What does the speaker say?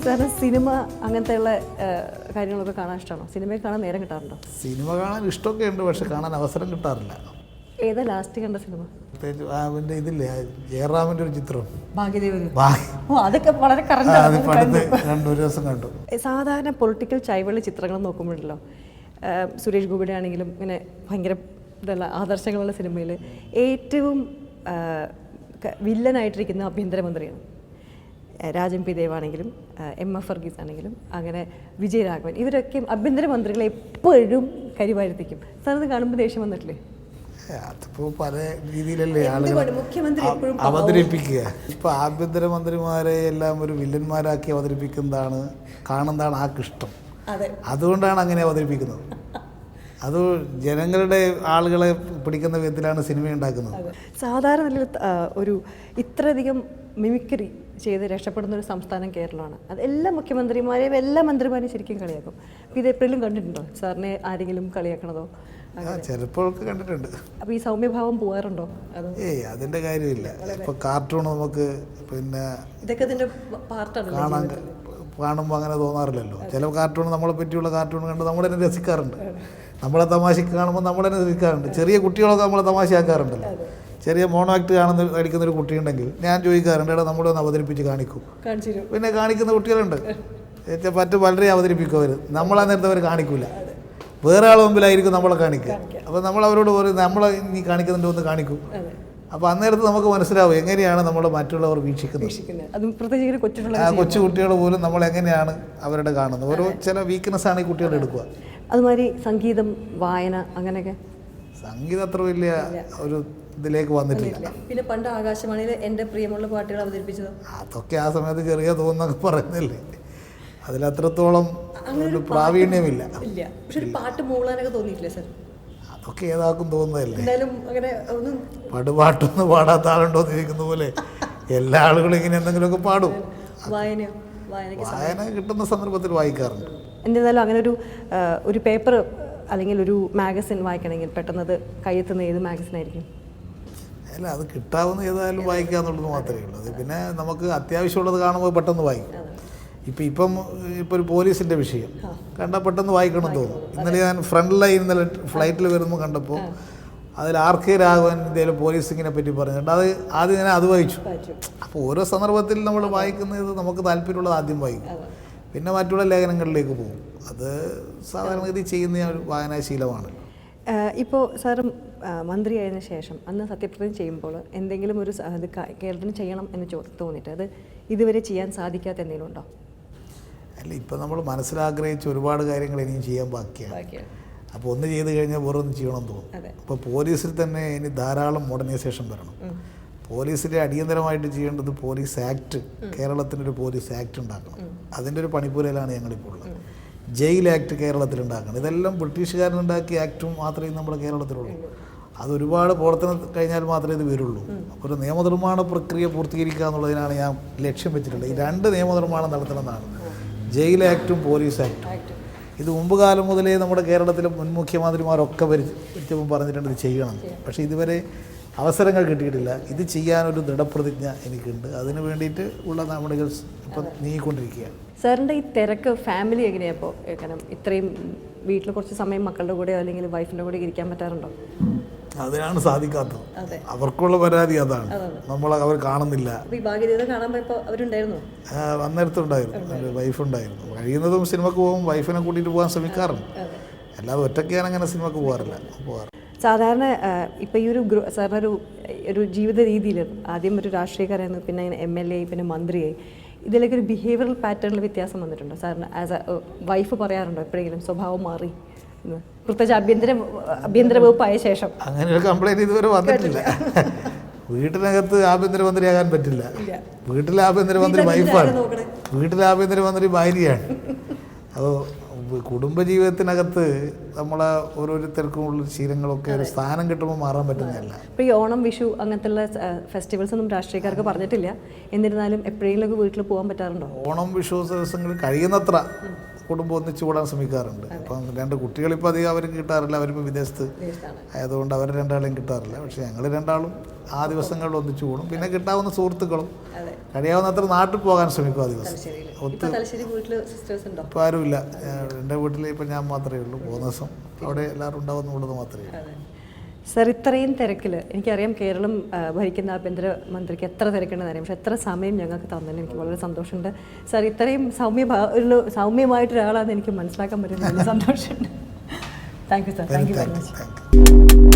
സാറിന് സിനിമ അങ്ങനത്തെയുള്ള കാര്യങ്ങളൊക്കെ കാണാൻ ഇഷ്ടമാണോ? സിനിമയിൽ കാണാൻ നേരം കിട്ടാറുണ്ടോ? സിനിമ കാണാൻ ഇഷ്ടമൊക്കെ ഉണ്ട്, പക്ഷെ കാണാൻ അവസരം കിട്ടാറില്ല. ഏതാ ലാസ്റ്റ് കണ്ട സിനിമ? പ്രത്യേകിച്ച് അവൻ്റെ ഇതില്ലേ, ജയറാമിൻ്റെ ഒരു ചിത്രം ഭാഗ്യദേവി. അതൊക്കെ വളരെ രണ്ടു ദിവസം കണ്ടു. സാധാരണ പൊളിറ്റിക്കൽ ചൈവള്ളി ചിത്രങ്ങൾ നോക്കുമ്പോഴല്ലോ, സുരേഷ് ഗോപിയുടെ ആണെങ്കിലും ഇങ്ങനെ ഭയങ്കര ഇതല്ല ആദർശങ്ങളുള്ള സിനിമയിൽ ഏറ്റവും വില്ലനായിട്ടിരിക്കുന്ന ആഭ്യന്തരമന്ത്രിയാണ്. രാജൻ പി ദേവ് ആണെങ്കിലും എം.എഫ്. വർഗീസ് ആണെങ്കിലും അങ്ങനെ വിജയരാഘവൻ, ഇവരൊക്കെ ആഭ്യന്തരമന്ത്രികളെ എപ്പോഴും കരിവാഴ്ത്തിക്കും. സാറിന് കാണുമ്പോൾ ദേഷ്യം വന്നിട്ടില്ലേ? അതിപ്പോൾ പല രീതിയിലല്ലേ ആളുകൾ അവതരിപ്പിക്കുക. ഇപ്പോൾ ആഭ്യന്തരമന്ത്രിമാരെ എല്ലാം ഒരു വില്ലന്മാരാക്കി അവതരിപ്പിക്കുന്നതാണ് കാണുന്നതാണ് ആർക്കിഷ്ടം. അതുകൊണ്ടാണ് അങ്ങനെ അവതരിപ്പിക്കുന്നത്. അത് ജനങ്ങളുടെ ആളുകളെ പിടിക്കുന്ന വിധത്തിലാണ് സിനിമ ഉണ്ടാക്കുന്നത്. സാധാരണ ഒരു ഇത്രയധികം മിമിക്രി ചെയ്ത് രക്ഷപ്പെടുന്ന ഒരു സംസ്ഥാനം കേരളമാണ്. അത് എല്ലാ മുഖ്യമന്ത്രിമാരെയും എല്ലാ മന്ത്രിമാരെയും ശരിക്കും കളിയാക്കും. അപ്പോൾ ഇത് എപ്പോഴും കണ്ടിട്ടുണ്ടോ സാറിനെ ആരെങ്കിലും കളിയാക്കണതോ? ചിലപ്പോഴൊക്കെ കണ്ടിട്ടുണ്ട്. അപ്പോൾ ഈ സൗമ്യഭാവം പോകാറുണ്ടോ? അതിൻ്റെ കാര്യമില്ല. ഇപ്പോൾ കാർട്ടൂൺ നമുക്ക് പിന്നെ ഇതൊക്കെ ഇതിൻ്റെ പാർട്ടാണ്. കാണുമ്പോൾ അങ്ങനെ തോന്നാറില്ലല്ലോ. ചില കാർട്ടൂൺ നമ്മളെ പറ്റിയുള്ള കാർട്ടൂൺ കണ്ട് നമ്മൾ തന്നെ രസിക്കാറുണ്ട്. നമ്മളെ തമാശക്ക് കാണുമ്പോൾ നമ്മൾ തന്നെ രസിക്കാറുണ്ട്. ചെറിയ കുട്ടികളൊക്കെ നമ്മളെ തമാശയാക്കാറുണ്ടല്ലോ. ചെറിയ മോണോ ആക്ട് കളിക്കുന്നൊരു കുട്ടിയുണ്ടെങ്കിൽ ഞാൻ ചോദിക്കാറുണ്ട്, എടാ നമ്മളെ ഒന്ന് അവതരിപ്പിച്ച് കാണിക്കും. പിന്നെ കാണിക്കുന്ന കുട്ടികളുണ്ട്, പറ്റും പലരെയും അവതരിപ്പിക്കും അവർ. നമ്മളാ നേരത്തെ അവർ കാണിക്കില്ല, വേറെ ആൾ മുമ്പിലായിരിക്കും നമ്മളെ കാണിക്കുക. അപ്പോൾ നമ്മൾ അവരോട് പറയും, നമ്മളെ നീ കാണിക്കുന്നുണ്ടോ ഒന്ന് കാണിക്കും. അപ്പോൾ അന്നേരത്ത് നമുക്ക് മനസ്സിലാവും എങ്ങനെയാണ് നമ്മൾ മറ്റുള്ളവർ വീക്ഷിക്കുന്നത്. കൊച്ചു കുട്ടികൾ പോലും നമ്മൾ എങ്ങനെയാണ് അവരുടെ കാണുന്നത്. ഓരോ ചില വീക്ക്നെസ്സാണ് ഈ കുട്ടികൾ എടുക്കുക. അതുമാതിരി സംഗീതം, വായന, അങ്ങനെയൊക്കെ. സംഗീതം അത്ര വലിയ ഒരു ഇതിലേക്ക് വന്നിട്ടില്ല. പിന്നെ പണ്ട് ആകാശവാണിയിൽ എൻ്റെ പ്രിയമുള്ള പാട്ടുകൾ അവതരിപ്പിച്ചത് അതൊക്കെ ആ സമയത്ത് ചെറിയ തോന്നൊക്കെ പറയുന്നില്ലേ, അതിലത്രത്തോളം ഒരു പ്രാവീണ്യമില്ല. പക്ഷെ ഒരു പാട്ട് മൂളാനൊക്കെ തോന്നിയിട്ടില്ലേ സാർ? അതൊക്കെ ഏതാക്കും തോന്നുന്നതല്ലേ. അങ്ങനെ പാട്ടൊന്നും പാടാത്ത ആളുണ്ടോന്ന് ചോദിക്കുന്ന പോലെ എല്ലാ ആളുകളും ഇങ്ങനെ എന്തെങ്കിലുമൊക്കെ പാടും. വായന കിട്ടുന്ന സന്ദർഭത്തിൽ വായിക്കാറുണ്ട്. എന്തായാലും അങ്ങനെ ഒരു പേപ്പർ അല്ലെങ്കിൽ ഒരു മാഗസിൻ വായിക്കണമെങ്കിൽ പെട്ടെന്നത് കയ്യെത്തുന്ന ഏത് മാഗസിൻ ആയിരിക്കും? അല്ല, അത് കിട്ടാവുന്ന ഏതായാലും വായിക്കുക എന്നുള്ളത് മാത്രമേ ഉള്ളൂ. അത് പിന്നെ നമുക്ക് അത്യാവശ്യമുള്ളത് കാണുമ്പോൾ പെട്ടെന്ന് വായിക്കും. ഇപ്പം ഒരു പോലീസിൻ്റെ വിഷയം കണ്ടാൽ പെട്ടെന്ന് വായിക്കണം തോന്നും. ഇന്നലെ ഞാൻ ഫ്രണ്ട് ലൈൻ ഇന്നലെ ഫ്ലൈറ്റിൽ വരുമ്പോൾ കണ്ടപ്പോൾ അതിൽ ആർ.കെ. രാഘവൻ ഇന്ത്യയിലെ പോലീസിങ്ങിനെ പറ്റി പറഞ്ഞിട്ടുണ്ട്. ആദ്യം ഞാൻ അത് വായിച്ചു. അപ്പോൾ ഓരോ സന്ദർഭത്തിൽ നമ്മൾ വായിക്കുന്നത് നമുക്ക് താല്പര്യമുള്ളത് ആദ്യം വായിക്കും, പിന്നെ മറ്റുള്ള ലേഖനങ്ങളിലേക്ക് പോകും. അത് സാധാരണഗതി ചെയ്യുന്ന ഒരു വായനാശീലമാണ്. ഇപ്പോൾ സാറ് മന്ത്രിയായതിനു ശേഷം അന്ന് സത്യപ്രതിജ്ഞ ചെയ്യുമ്പോൾ എന്തെങ്കിലും ഒരു അത് കേരളത്തിന് ചെയ്യണം എന്ന് തോന്നിയിട്ട് അത് ഇതുവരെ ചെയ്യാൻ സാധിക്കാത്ത എന്തെങ്കിലും ഉണ്ടോ? അല്ല, ഇപ്പം നമ്മൾ മനസ്സിലാഗ്രഹിച്ച ഒരുപാട് കാര്യങ്ങൾ ഇനിയും ചെയ്യാൻ ബാക്കിയാണ്. അപ്പോൾ ഒന്ന് ചെയ്ത് കഴിഞ്ഞാൽ വേറെ ഒന്ന് ചെയ്യണമെന്ന് തോന്നും. ഇപ്പോൾ പോലീസിൽ തന്നെ ഇനി ധാരാളം മോഡേണൈസേഷൻ വരണം. പോലീസിൻ്റെ അടിയന്തരമായിട്ട് ചെയ്യേണ്ടത് പോലീസ് ആക്ട്, കേരളത്തിനൊരു പോലീസ് ആക്ട് ഉണ്ടാക്കണം. അതിൻ്റെ ഒരു പണിപ്പുരയിലാണ് ഞങ്ങളിപ്പോൾ ഉള്ളത്. ജയിൽ ആക്ട് കേരളത്തിലുണ്ടാക്കണം. ഇതെല്ലാം ബ്രിട്ടീഷുകാരനുണ്ടാക്കിയ ആക്ടും മാത്രമേ നമ്മുടെ കേരളത്തിലുള്ളൂ. അതൊരുപാട് പ്രവർത്തനം കഴിഞ്ഞാൽ മാത്രമേ ഇത് വരുള്ളൂ. അപ്പോൾ ഒരു നിയമനിർമ്മാണ പ്രക്രിയ പൂർത്തീകരിക്കുക എന്നുള്ളതിനാണ് ഞാൻ ലക്ഷ്യം വെച്ചിട്ടുള്ളത്. ഈ രണ്ട് നിയമനിർമ്മാണം നടത്തണമെന്നാണ്, ജയിൽ ആക്ടും പോലീസ് ആക്ടും. ഇത് മുമ്പ് കാലം മുതലേ നമ്മുടെ കേരളത്തിലെ മുൻ മുഖ്യമന്ത്രിമാരൊക്കെ ഭരിച്ചപ്പോൾ പറഞ്ഞിട്ടുണ്ട് ഇത് ചെയ്യണം. പക്ഷേ ഇതുവരെ അവസരങ്ങൾ കിട്ടിയിട്ടില്ല. ഇത് ചെയ്യാനൊരു ദൃഢപ്രതിജ്ഞ എനിക്കുണ്ട്. അതിന് വേണ്ടിയിട്ട് ഉള്ള നടപടികൾ ഇപ്പം നീങ്ങിക്കൊണ്ടിരിക്കുകയാണ്. സാറിൻ്റെ ഈ തിരക്ക് ഫാമിലി എങ്ങനെയാണ് ഇപ്പോൾ? കാരണം ഇത്രയും വീട്ടിൽ കുറച്ച് സമയം മക്കളുടെ കൂടെ അല്ലെങ്കിൽ വൈഫിൻ്റെ കൂടെ ഇരിക്കാൻ പറ്റാറുണ്ടോ? അതിനാണ് സാധിക്കാത്തത്. അവർക്കുള്ള പരാതി അതാണ്, അവർ കാണുന്നില്ല. അന്നേരത്തുണ്ടായിരുന്നു, വൈഫുണ്ടായിരുന്നു. കഴിയുന്നതും സിനിമക്ക് പോകും, വൈഫിനെ കൂട്ടിയിട്ട് പോകാൻ ശ്രമിക്കാറുണ്ട്. അല്ലാതെ ഒറ്റയ്ക്ക് ഞാൻ അങ്ങനെ സിനിമക്ക് പോകാറില്ല. സാധാരണ ഇപ്പോൾ ഈ സാറിനൊരു ജീവിത രീതിയിൽ ആദ്യം ഒരു രാഷ്ട്രീയക്കാരായിരുന്നു, പിന്നെ MLA, പിന്നെ മന്ത്രിയായി. ഇതിലേക്ക് ഒരു ബിഹേവിയറൽ പാറ്റേണിൽ വ്യത്യാസം വന്നിട്ടുണ്ടോ സാറിന്? ആസ് എ വൈഫ് പറയാറുണ്ടോ എപ്പോഴെങ്കിലും സ്വഭാവം മാറി? പ്രത്യേകിച്ച് ആഭ്യന്തര വകുപ്പായ ശേഷം അങ്ങനെ ഒരു കംപ്ലൈൻറ്റ് ഇതുവരെ വന്നിട്ടില്ല. വീട്ടിനകത്ത് ആഭ്യന്തരമന്ത്രിയാകാൻ പറ്റില്ല. വീട്ടിലെ ആഭ്യന്തരമന്ത്രി വൈഫാണ്, വീട്ടിലെ ആഭ്യന്തരമന്ത്രി ഭാര്യയാണ്. അപ്പോൾ കുടുംബജീവിതത്തിനകത്ത് നമ്മളെ ഓരോരുത്തർക്കും ഉള്ള ശീലങ്ങളൊക്കെ ഒരു സ്ഥാനം കിട്ടുമ്പോൾ മാറാൻ പറ്റുന്നതല്ല. ഇപ്പോൾ ഈ ഓണം, വിഷു അങ്ങനത്തെ ഫെസ്റ്റിവൽസ് ഒന്നും രാഷ്ട്രീയക്കാർക്ക് പറഞ്ഞിട്ടില്ല. എന്നിരുന്നാലും എപ്പോഴെങ്കിലും വീട്ടിൽ പോകാൻ പറ്റാറുണ്ടോ? ഓണം, വിഷു ദിവസങ്ങളിൽ കഴിയുന്നത്ര കുടുംബം ഒന്നിച്ചു കൂടാൻ ശ്രമിക്കാറുണ്ട്. അപ്പം 2 കുട്ടികളിപ്പോൾ അധികം അവർക്ക് കിട്ടാറില്ല, അവരിപ്പോൾ വിദേശത്ത് ആയതുകൊണ്ട് അവർ 2 ആളെയും കിട്ടാറില്ല. പക്ഷേ ഞങ്ങൾ 2 ആളും ആ ദിവസങ്ങളിൽ ഒന്നിച്ചു കൂടും. പിന്നെ കിട്ടാവുന്ന സുഹൃത്തുക്കളും കഴിയാവുന്നത്ര നാട്ടിൽ പോകാൻ ശ്രമിക്കും ആ ദിവസം. ഇപ്പോൾ ആരുമില്ല, എൻ്റെ വീട്ടിൽ ഇപ്പം ഞാൻ മാത്രമേ ഉള്ളൂ. പോകുന്ന ദിവസം അവിടെ എല്ലാവരും ഉണ്ടാവുന്നുള്ളത് മാത്രമേ ഉള്ളൂ. സർ, ഇത്രയും തിരക്കിൽ എനിക്കറിയാം കേരളം ഭരിക്കുന്ന ആഭ്യന്തരമന്ത്രിക്ക് എത്ര തിരക്കുണ്ടെന്ന് അറിയാം, പക്ഷേ എത്ര സമയം ഞങ്ങൾക്ക് തന്നതിന് എനിക്ക് വളരെ സന്തോഷമുണ്ട്. സർ, ഇത്രയും സൗമ്യമായിട്ടൊരാളാണെന്ന് എനിക്ക് മനസ്സിലാക്കാൻ പറ്റുന്ന സന്തോഷമുണ്ട്. Thank you sir. Thank you very much.